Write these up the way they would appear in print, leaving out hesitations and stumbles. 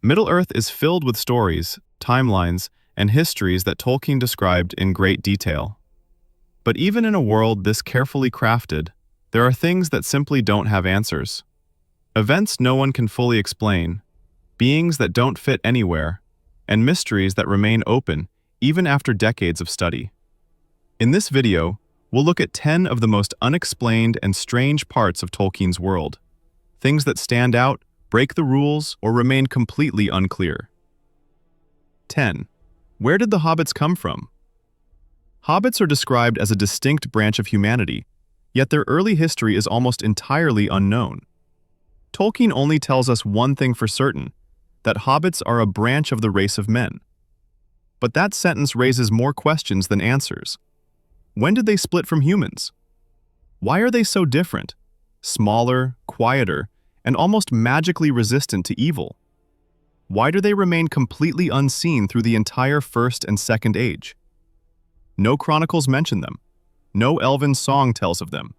Middle-earth is filled with stories, timelines, and histories that Tolkien described in great detail. But even in a world this carefully crafted, there are things that simply don't have answers. Events no one can fully explain, beings that don't fit anywhere, and mysteries that remain open even after decades of study. In this video, we'll look at 10 of the most unexplained and strange parts of Tolkien's world, things that stand out, break the rules, or remain completely unclear. 10. Where did the hobbits come from? Hobbits are described as a distinct branch of humanity, yet their early history is almost entirely unknown. Tolkien only tells us one thing for certain, that hobbits are a branch of the race of men. But that sentence raises more questions than answers. When did they split from humans? Why are they so different? Smaller, quieter, and almost magically resistant to evil? Why do they remain completely unseen through the entire First and Second Age? No chronicles mention them. No elven song tells of them.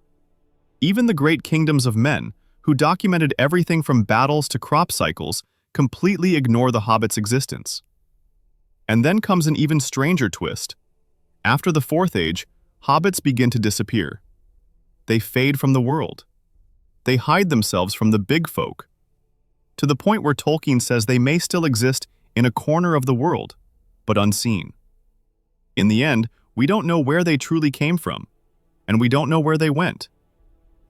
Even the great kingdoms of men, who documented everything from battles to crop cycles, completely ignore the hobbits' existence. And then comes an even stranger twist. After the Fourth Age, hobbits begin to disappear. They fade from the world. They hide themselves from the big folk, to the point where Tolkien says they may still exist in a corner of the world, but unseen. In the end, we don't know where they truly came from, and we don't know where they went.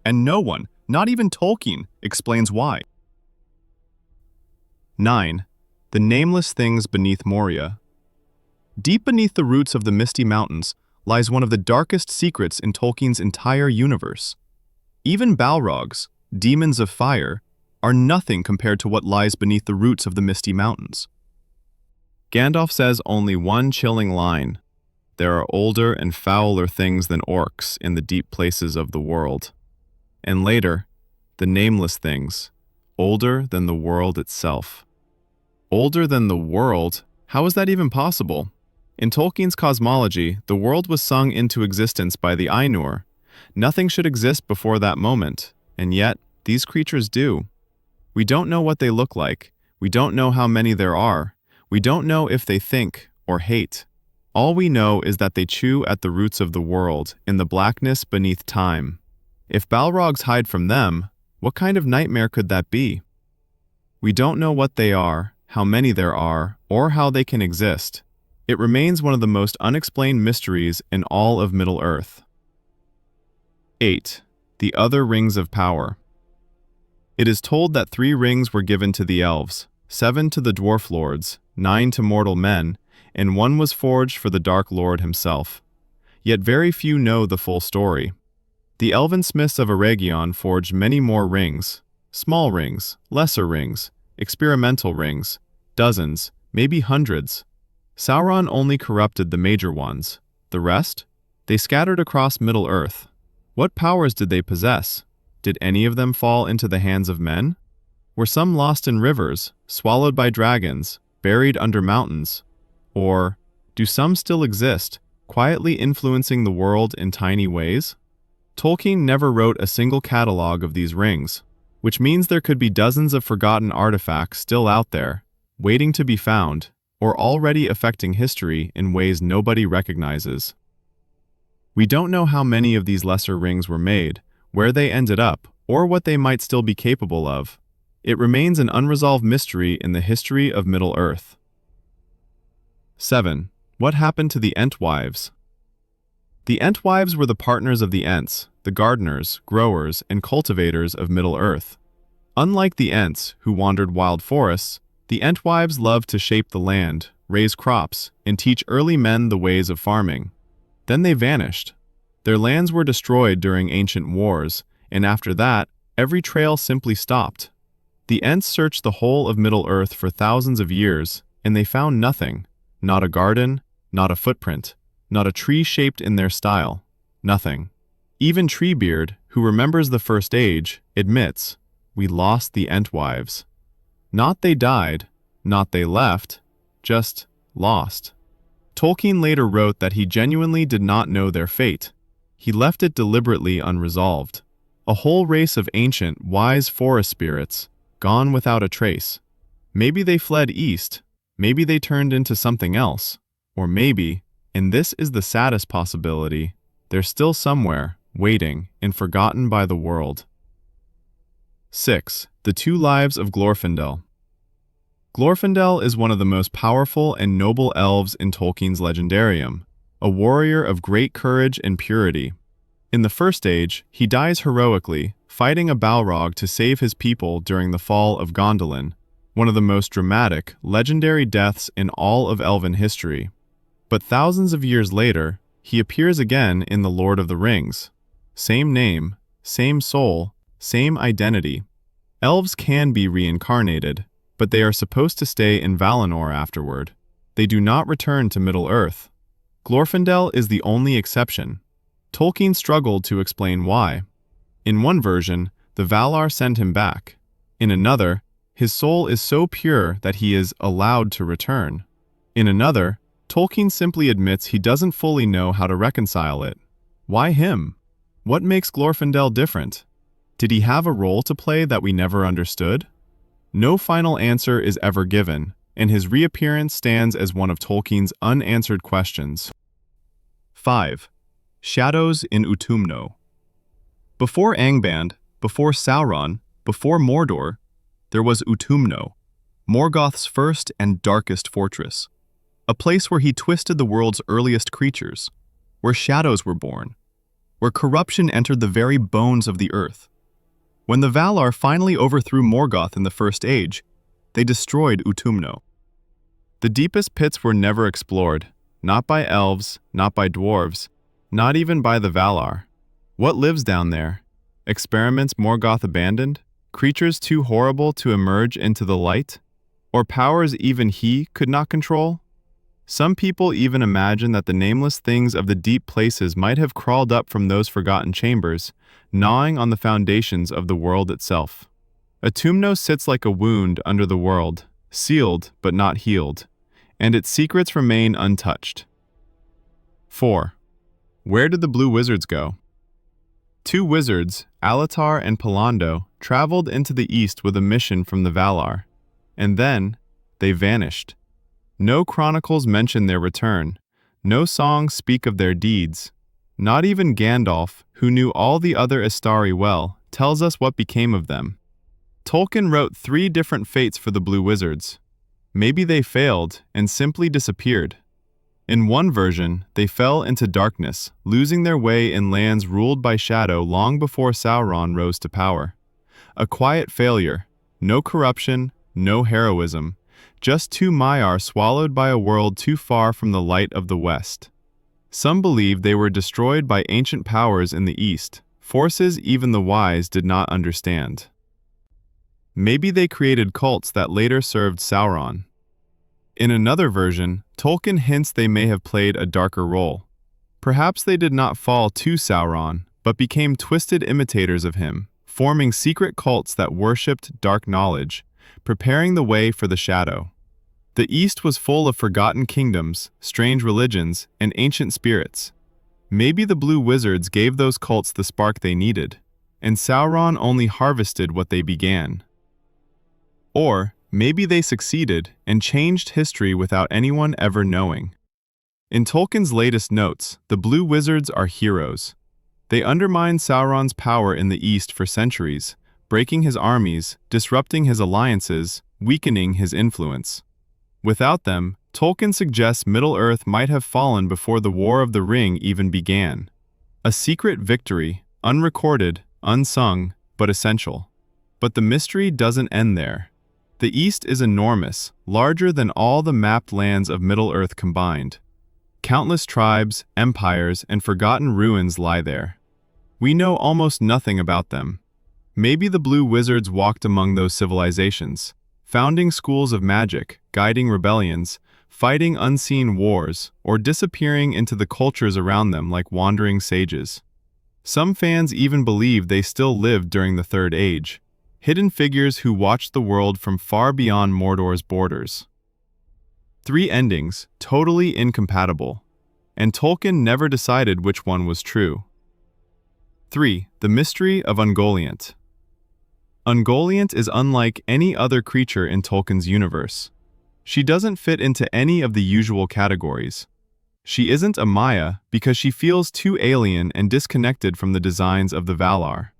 And no one, not even Tolkien, explains why. 9. The nameless things beneath Moria. Deep beneath the roots of the Misty Mountains lies one of the darkest secrets in Tolkien's entire universe. Even Balrogs, demons of fire, are nothing compared to what lies beneath the roots of the Misty Mountains. Gandalf says only one chilling line: there are older and fouler things than orcs in the deep places of the world. And later, the nameless things, older than the world itself. Older than the world? How is that even possible? In Tolkien's cosmology, the world was sung into existence by the Ainur. Nothing should exist before that moment, and yet, these creatures do. We don't know what they look like. We don't know how many there are. We don't know if they think or hate. All we know is that they chew at the roots of the world in the blackness beneath time. If Balrogs hide from them, what kind of nightmare could that be? We don't know what they are, how many there are, or how they can exist. It remains one of the most unexplained mysteries in all of Middle-earth. 8. The other rings of power. It is told that 3 rings were given to the elves, 7 to the dwarf lords, 9 to mortal men, and 1 was forged for the Dark Lord himself. Yet very few know the full story. The elven smiths of Eregion forged many more rings, small rings, lesser rings, experimental rings, dozens, maybe hundreds. Sauron only corrupted the major ones. The rest? They scattered across Middle-earth. What powers did they possess? Did any of them fall into the hands of men? Were some lost in rivers, swallowed by dragons, buried under mountains? Or, do some still exist, quietly influencing the world in tiny ways? Tolkien never wrote a single catalog of these rings, which means there could be dozens of forgotten artifacts still out there, waiting to be found, or already affecting history in ways nobody recognizes. We don't know how many of these lesser rings were made, where they ended up, or what they might still be capable of. It remains an unresolved mystery in the history of Middle-earth. 7. What happened to the entwives? The entwives were the partners of the Ents, the gardeners, growers, and cultivators of Middle-earth. Unlike the Ents, who wandered wild forests, the entwives loved to shape the land, raise crops, and teach early men the ways of farming. Then they vanished. Their lands were destroyed during ancient wars, and after that, every trail simply stopped. The Ents searched the whole of Middle-earth for thousands of years, and they found nothing. Not a garden, not a footprint, not a tree shaped in their style. Nothing. Even Treebeard, who remembers the First Age, admits, we lost the entwives. Not they died, not they left, just lost. Tolkien later wrote that he genuinely did not know their fate. He left it deliberately unresolved. A whole race of ancient, wise forest spirits, gone without a trace. Maybe they fled east, maybe they turned into something else, or maybe, and this is the saddest possibility, they're still somewhere, waiting, and forgotten by the world. 6. The Two Lives of Glorfindel. Glorfindel is one of the most powerful and noble elves in Tolkien's legendarium, a warrior of great courage and purity. In the First Age, he dies heroically, fighting a Balrog to save his people during the fall of Gondolin, one of the most dramatic, legendary deaths in all of elven history. But thousands of years later, he appears again in The Lord of the Rings. Same name, same soul, same identity. Elves can be reincarnated, but they are supposed to stay in Valinor afterward. They do not return to Middle-earth. Glorfindel is the only exception. Tolkien struggled to explain why. In one version, the Valar send him back. In another, his soul is so pure that he is allowed to return. In another, Tolkien simply admits he doesn't fully know how to reconcile it. Why him? What makes Glorfindel different? Did he have a role to play that we never understood? No final answer is ever given, and his reappearance stands as one of Tolkien's unanswered questions. 5. Shadows in Utumno. Before Angband, before Sauron, before Mordor, there was Utumno, Morgoth's first and darkest fortress. A place where he twisted the world's earliest creatures, where shadows were born, where corruption entered the very bones of the earth. When the Valar finally overthrew Morgoth in the First Age, they destroyed Utumno. The deepest pits were never explored, not by elves, not by dwarves, not even by the Valar. What lives down there? Experiments Morgoth abandoned? Creatures too horrible to emerge into the light? Or powers even he could not control? Some people even imagine that the nameless things of the deep places might have crawled up from those forgotten chambers, gnawing on the foundations of the world itself. Utumno sits like a wound under the world, sealed but not healed, and its secrets remain untouched. 4. Where did the Blue Wizards go? Two wizards, Alatar and Palando, traveled into the east with a mission from the Valar, and then they vanished. No chronicles mention their return, no songs speak of their deeds. Not even Gandalf, who knew all the other Istari well, tells us what became of them. Tolkien wrote 3 different fates for the Blue Wizards. Maybe they failed and simply disappeared. In one version, they fell into darkness, losing their way in lands ruled by shadow long before Sauron rose to power. A quiet failure, no corruption, no heroism, just 2 Maiar swallowed by a world too far from the light of the West. Some believe they were destroyed by ancient powers in the East, forces even the wise did not understand. Maybe they created cults that later served Sauron. In another version, Tolkien hints they may have played a darker role. Perhaps they did not fall to Sauron, but became twisted imitators of him, forming secret cults that worshipped dark knowledge, preparing the way for the shadow. The East was full of forgotten kingdoms, strange religions, and ancient spirits. Maybe the Blue Wizards gave those cults the spark they needed, and Sauron only harvested what they began. Or maybe they succeeded and changed history without anyone ever knowing. In Tolkien's latest notes, the Blue Wizards are heroes. They undermined Sauron's power in the East for centuries, breaking his armies, disrupting his alliances, weakening his influence. Without them, Tolkien suggests Middle-earth might have fallen before the War of the Ring even began. A secret victory, unrecorded, unsung, but essential. But the mystery doesn't end there. The East is enormous, larger than all the mapped lands of Middle-earth combined. Countless tribes, empires, and forgotten ruins lie there. We know almost nothing about them. Maybe the Blue Wizards walked among those civilizations, founding schools of magic, guiding rebellions, fighting unseen wars, or disappearing into the cultures around them like wandering sages. Some fans even believe they still lived during the Third Age, hidden figures who watched the world from far beyond Mordor's borders. 3 endings, totally incompatible, and Tolkien never decided which one was true. 3. The Mystery of Ungoliant. Ungoliant is unlike any other creature in Tolkien's universe. She doesn't fit into any of the usual categories. She isn't a Maya because she feels too alien and disconnected from the designs of the Valar.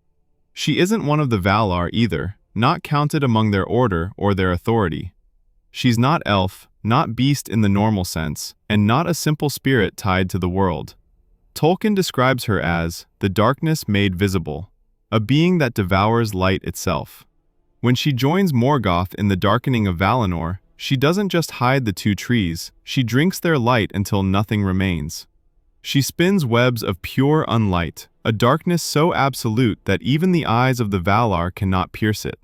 She isn't one of the Valar either, not counted among their order or their authority. She's not elf, not beast in the normal sense, and not a simple spirit tied to the world. Tolkien describes her as the darkness made visible, a being that devours light itself. When she joins Morgoth in the darkening of Valinor, she doesn't just hide the two trees, she drinks their light until nothing remains. She spins webs of pure unlight, a darkness so absolute that even the eyes of the Valar cannot pierce it.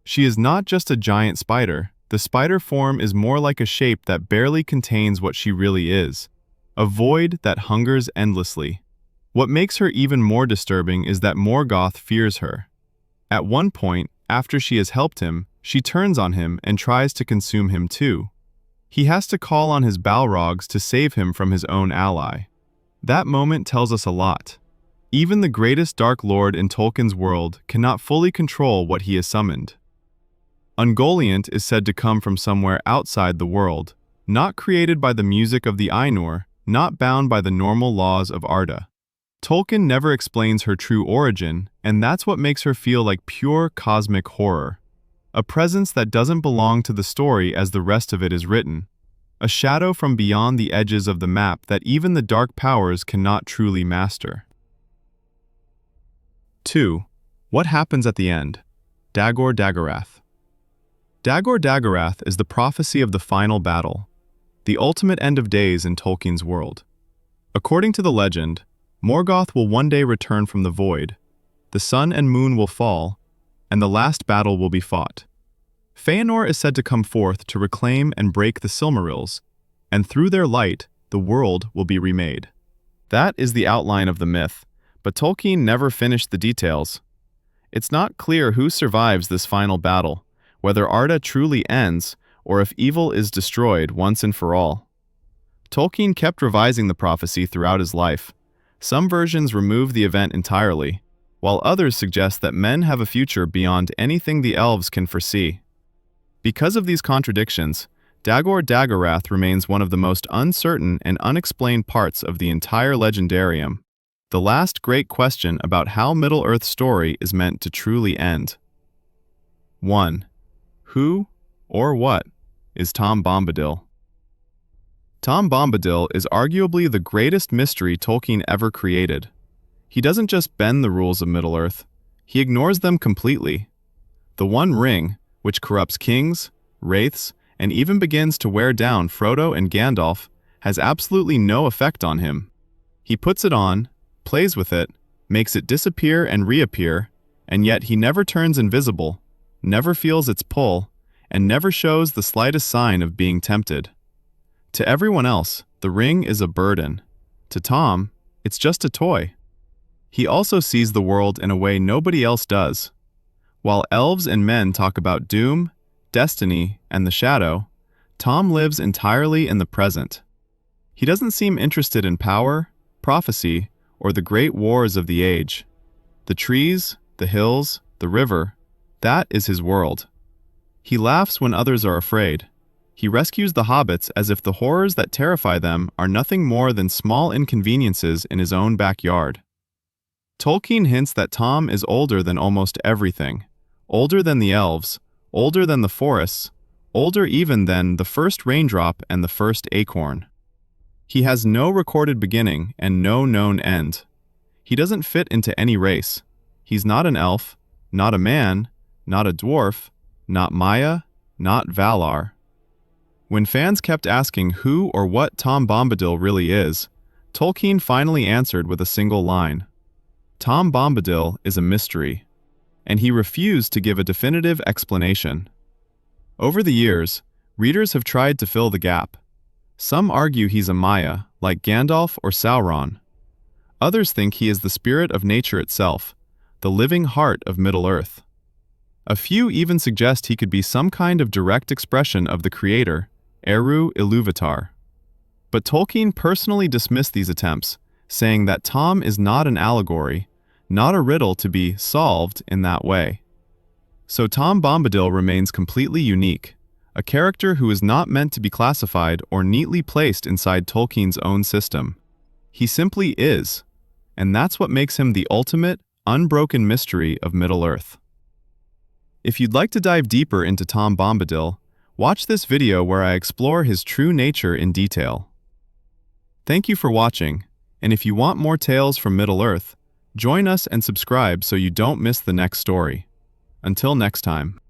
She is not just a giant spider. The spider form is more like a shape that barely contains what she really is, a void that hungers endlessly. What makes her even more disturbing is that Morgoth fears her. At one point, after she has helped him, she turns on him and tries to consume him too. He has to call on his Balrogs to save him from his own ally. That moment tells us a lot. Even the greatest Dark Lord in Tolkien's world cannot fully control what he has summoned. Ungoliant is said to come from somewhere outside the world, not created by the music of the Ainur, not bound by the normal laws of Arda. Tolkien never explains her true origin, and that's what makes her feel like pure cosmic horror. A presence that doesn't belong to the story as the rest of it is written. A shadow from beyond the edges of the map that even the dark powers cannot truly master. 2. What happens at the end? Dagarath. Dagarath is the prophecy of the final battle, the ultimate end of days in Tolkien's world. According to the legend, Morgoth will one day return from the void, the sun and moon will fall, and the last battle will be fought. Feanor is said to come forth to reclaim and break the Silmarils, and through their light, the world will be remade. That is the outline of the myth, but Tolkien never finished the details. It's not clear who survives this final battle, whether Arda truly ends, or if evil is destroyed once and for all. Tolkien kept revising the prophecy throughout his life. Some versions remove the event entirely, while others suggest that men have a future beyond anything the elves can foresee. Because of these contradictions, Dagarath remains one of the most uncertain and unexplained parts of the entire legendarium, the last great question about how Middle-earth's story is meant to truly end. 1. Who, or what, is Tom Bombadil? Tom Bombadil is arguably the greatest mystery Tolkien ever created. He doesn't just bend the rules of Middle-earth, he ignores them completely. The One Ring, which corrupts kings, wraiths, and even begins to wear down Frodo and Gandalf, has absolutely no effect on him. He puts it on, plays with it, makes it disappear and reappear, and yet he never turns invisible, never feels its pull, and never shows the slightest sign of being tempted. To everyone else, the ring is a burden. To Tom, it's just a toy. He also sees the world in a way nobody else does. While elves and men talk about doom, destiny, and the shadow, Tom lives entirely in the present. He doesn't seem interested in power, prophecy, or the great wars of the age. The trees, the hills, the river, that is his world. He laughs when others are afraid. He rescues the hobbits as if the horrors that terrify them are nothing more than small inconveniences in his own backyard. Tolkien hints that Tom is older than almost everything, older than the elves, older than the forests, older even than the first raindrop and the first acorn. He has no recorded beginning and no known end. He doesn't fit into any race. He's not an elf, not a man, not a dwarf, not Maya, not Valar. When fans kept asking who or what Tom Bombadil really is, Tolkien finally answered with a single line. Tom Bombadil is a mystery, and he refused to give a definitive explanation. Over the years, readers have tried to fill the gap. Some argue he's a Maya, like Gandalf or Sauron. Others think he is the spirit of nature itself, the living heart of Middle-earth. A few even suggest he could be some kind of direct expression of the creator, Eru Ilúvatar. But Tolkien personally dismissed these attempts, saying that Tom is not an allegory, not a riddle to be solved in that way. So Tom Bombadil remains completely unique, a character who is not meant to be classified or neatly placed inside Tolkien's own system. He simply is, and that's what makes him the ultimate, unbroken mystery of Middle-earth. If you'd like to dive deeper into Tom Bombadil, watch this video where I explore his true nature in detail. Thank you for watching, and if you want more tales from Middle-earth, join us and subscribe so you don't miss the next story. Until next time.